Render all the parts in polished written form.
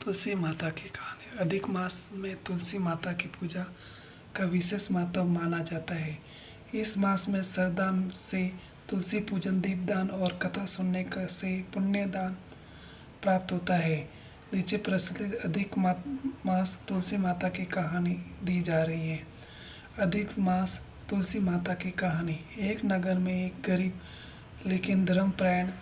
तुलसी माता की कहानी। अधिक मास में तुलसी माता की पूजा का विशेष महत्व माना जाता है। इस मास में श्रद्धा से तुलसी पूजन, दीपदान और कथा सुनने से पुण्य दान प्राप्त होता है। नीचे प्रचलित अधिक मास तुलसी माता की कहानी दी जा रही है। अधिक मास तुलसी माता की कहानी। एक नगर में एक गरीब लेकिन धर्मपरायण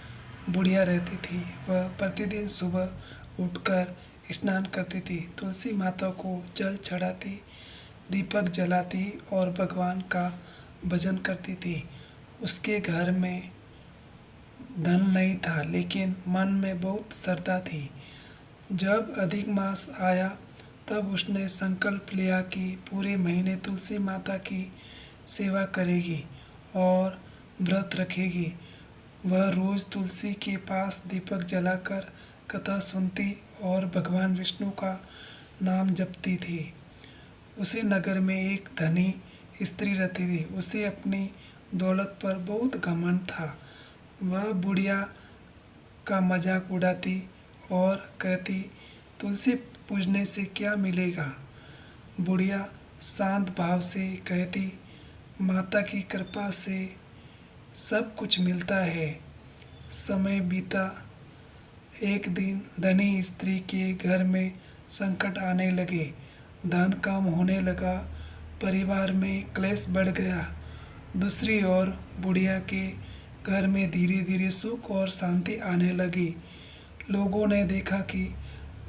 बुढ़िया रहती थी। वह प्रतिदिन सुबह उठकर स्नान करती थी, तुलसी माता को जल चढ़ाती, दीपक जलाती और भगवान का भजन करती थी। उसके घर में धन नहीं था, लेकिन मन में बहुत श्रद्धा थी। जब अधिक मास आया तब उसने संकल्प लिया कि पूरे महीने तुलसी माता की सेवा करेगी और व्रत रखेगी। वह रोज तुलसी के पास दीपक जलाकर कथा सुनती और भगवान विष्णु का नाम जपती थी। उसी नगर में एक धनी स्त्री रहती थी। उसे अपनी दौलत पर बहुत घमंड था। वह बुढ़िया का मजाक उड़ाती और कहती, तुलसी पूजने से क्या मिलेगा। बुढ़िया शांत भाव से कहती, माता की कृपा से सब कुछ मिलता है। समय बीता। एक दिन धनी स्त्री के घर में संकट आने लगे। धन कम होने लगा, परिवार में क्लेश बढ़ गया। दूसरी ओर बुढ़िया के घर में धीरे धीरे सुख और शांति आने लगी। लोगों ने देखा कि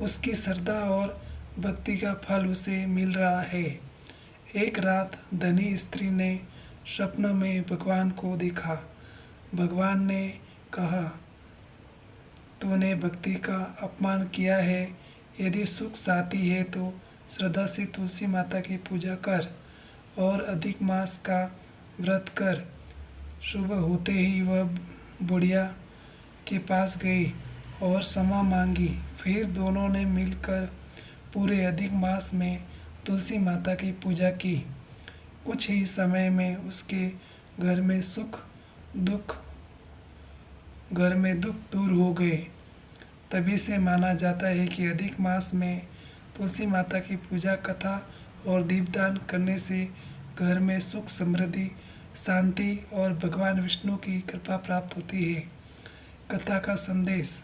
उसकी श्रद्धा और भक्ति का फल उसे मिल रहा है। एक रात धनी स्त्री ने स्वप्न में भगवान को देखा। भगवान ने कहा, तूने भक्ति का अपमान किया है। यदि सुख चाहती है तो श्रद्धा से तुलसी माता की पूजा कर और अधिक मास का व्रत कर। सुबह होते ही वह बुढ़िया के पास गई और क्षमा मांगी। फिर दोनों ने मिलकर पूरे अधिक मास में तुलसी माता की पूजा की। कुछ ही समय में उसके घर में दुख दूर हो गए। तभी से माना जाता है कि अधिक मास में तुलसी माता की पूजा, कथा और दीपदान करने से घर में सुख, समृद्धि, शांति और भगवान विष्णु की कृपा प्राप्त होती है। कथा का संदेश।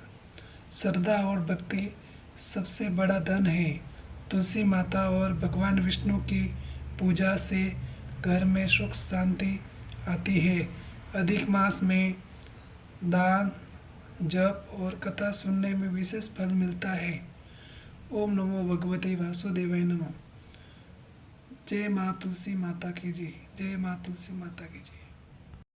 श्रद्धा और भक्ति सबसे बड़ा धन है। तुलसी माता और भगवान विष्णु की पूजा से घर में सुख शांति आती है। अधिक मास में दान, जप और कथा सुनने में विशेष फल मिलता है। ओम नमो भगवते वासुदेवाय नमः। जय माँ तुलसी माता की जय। जय माँ तुलसी माता की जय।